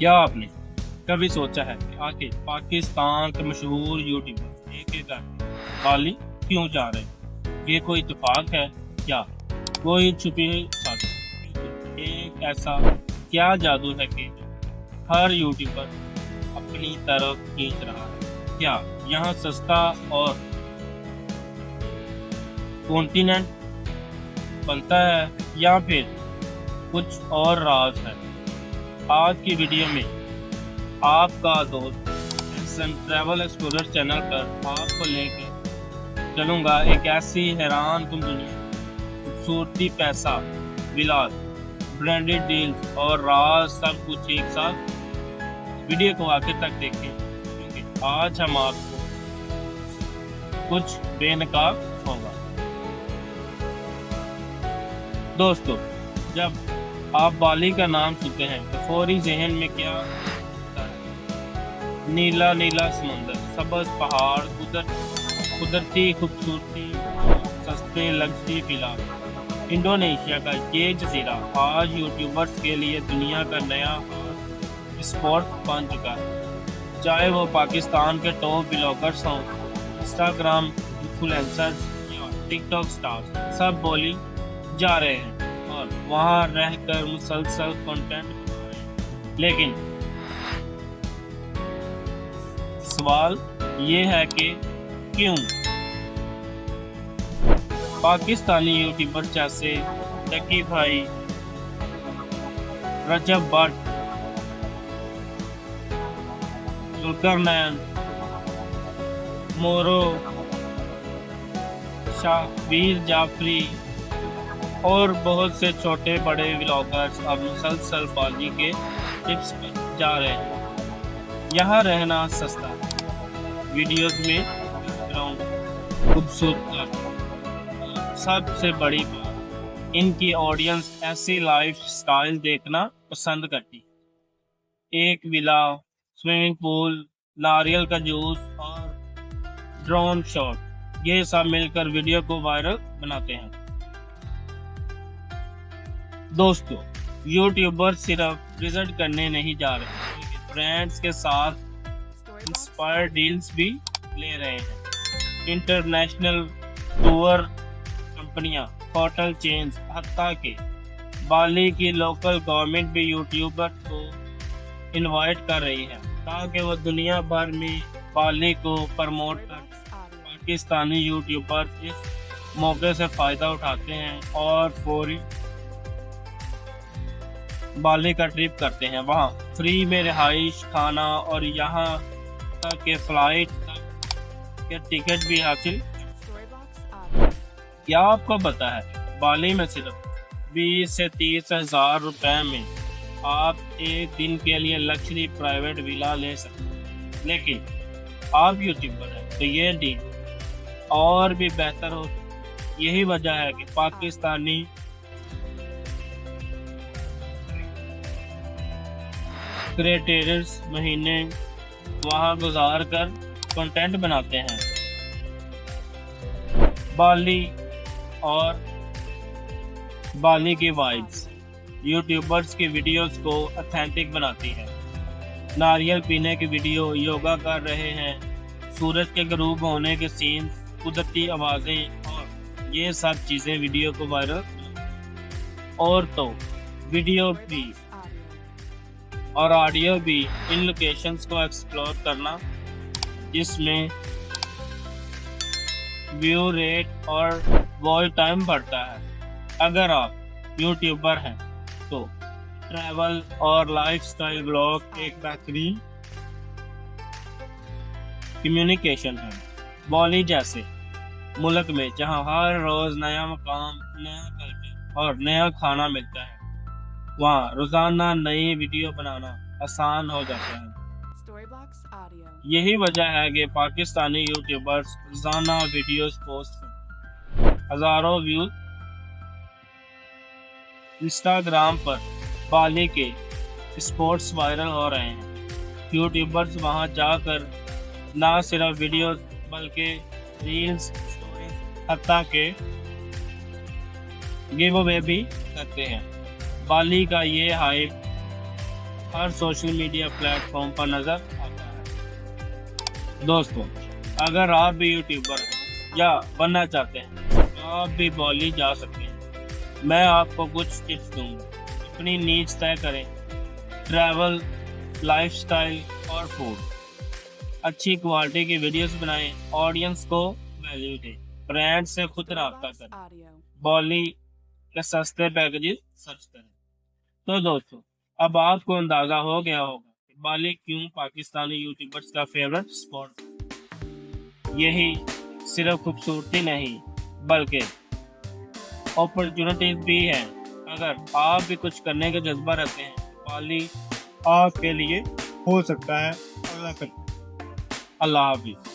क्या आपने कभी सोचा है कि आखिर पाकिस्तान के मशहूर यूट्यूबर एक एक करके बाली क्यों जा रहे हैं? ये कोई इत्तेफाक है क्या? कोई छुपी साजिश? एक ऐसा क्या जादू है कि हर यूट्यूबर अपनी तरफ खींच रहा है? क्या यहाँ सस्ता और कॉन्टिनेंट बनता है या फिर कुछ और राज है? आज की वीडियो में आपका दोस्त ट्रैवल एक्सप्लोरर चैनल पर आपको लेकर चलूंगा एक ऐसी हैरान कुन दुनिया, खूबसूरती, पैसा, विलास, ब्रांडेड डील्स और राज, सब कुछ एक साथ। वीडियो को आखिर तक देखें क्योंकि आज हम आपको कुछ बेनकाब होगा। दोस्तों, जब आप बाली का नाम सुनते हैं तो फौरी जहन में क्या आता है? नीला नीला समुंदर, सब्ज पहाड़, कुदरती खूबसूरती, सस्ते लग्जरी विला। इंडोनेशिया का ये जजीरा आज यूट्यूबर्स के लिए दुनिया का नया स्पॉट बन चुका है। चाहे वो पाकिस्तान के टॉप ब्लॉगर्स हों, इंस्टाग्राम इन्फ्लुएंसर्स या टिकटॉक स्टार्स, सब बोली जा रहे हैं और वहाँ रहकर मुसलसल कंटेंट बना रहे हैं। लेकिन सवाल ये है कि क्यों? पाकिस्तानी यूट्यूबर जैसे टकी भाई, रजब भट्ट, जुल्करनैन, मोरो, शाहवीर जाफरी और बहुत से छोटे बड़े व्लॉगर्स अब मुसलसल बाली के टिप्स पर जा रहे हैं। यहाँ रहना सस्ता, वीडियोस में खूबसूरत, सबसे बड़ी बात, इनकी ऑडियंस ऐसी लाइफ स्टाइल देखना पसंद करती है। एक विला, स्विमिंग पूल, नारियल का जूस और ड्रोन शॉट, ये सब मिलकर वीडियो को वायरल बनाते हैं। दोस्तों, यूट्यूबर सिर्फ प्रेजेंट करने नहीं जा रहे बल्कि ब्रांड्स के साथ इंस्पायर डील्स भी ले रहे हैं। इंटरनेशनल टूर कंपनियां, होटल चेन्स, हत्ता के बाली की लोकल गवर्नमेंट भी यूट्यूबर को इनवाइट कर रही है ताकि वो दुनिया भर में बाली को प्रमोट कर। पाकिस्तानी यूट्यूबर इस मौके से फ़ायदा उठाते हैं और फौरी बाली का ट्रिप करते हैं। वहाँ फ्री में रिहाइश, खाना और यहाँ तक के फ्लाइट तक के टिकट भी हासिल। क्या आपको पता है बाली में सिर्फ 20 से 30 हज़ार रुपए में आप एक दिन के लिए लग्जरी प्राइवेट विला ले सकते हैं? लेकिन आप यूट्यूबर हैं तो ये डील और भी बेहतर हो। यही वजह है कि पाकिस्तानी क्रिएटर्स महीने वहां गुजार कर कंटेंट बनाते हैं। बाली और बाली की वाइब्स यूट्यूबर्स की वीडियोस को ऑथेंटिक बनाती है। नारियल पीने की वीडियो, योगा कर रहे हैं, सूरज के गरूब होने के सीन्स, कुदरती आवाज़ें और ये सब चीज़ें वीडियो को वायरल। और तो वीडियो भी और ऑडियो भी इन लोकेशंस को एक्सप्लोर करना, जिसमें व्यू रेट और वॉच टाइम बढ़ता है। अगर आप यूट्यूबर हैं तो ट्रैवल और लाइफस्टाइल ब्लॉग एक बेहतरीन कम्युनिकेशन है। बाली जैसे मुल्क में जहां हर रोज नया मकाम, नया कल्चर और नया खाना मिलता है, वहाँ रोजाना नई वीडियो बनाना आसान हो जाता है। यही वजह है कि पाकिस्तानी यूट्यूबर्स रोजाना वीडियोस पोस्ट करते हैं। हजारों व्यूज इंस्टाग्राम पर बाली के स्पॉट्स वायरल हो रहे हैं। यूट्यूबर्स वहां जाकर ना सिर्फ वीडियोस बल्कि रील्स, स्टोरीज, हत्ता के गिव अवे भी करते हैं। बाली का ये हाइप हर सोशल मीडिया प्लेटफॉर्म पर नजर आता है। दोस्तों, अगर आप भी यूट्यूबर हैं या बनना चाहते हैं तो आप भी बाली जा सकते हैं। मैं आपको कुछ टिप्स दूंगा। अपनी नीड्स तय करें, ट्रैवल, लाइफस्टाइल और फूड। अच्छी क्वालिटी की वीडियोस बनाएं, ऑडियंस को वैल्यू दें, ब्रांड से खुद रब्ता करें, बाली के सस्ते पैकेजेस सर्च करें। तो दोस्तों, अब आपको अंदाजा हो गया होगा कि बाली क्यों पाकिस्तानी यूट्यूबर्स का फेवरेट स्पॉट। यही सिर्फ खूबसूरती नहीं बल्कि अपॉर्चुनिटीज भी हैं। अगर आप भी कुछ करने का जज्बा रखते हैं तो बाली आपके लिए हो सकता है। अल्लाह हाफिज़।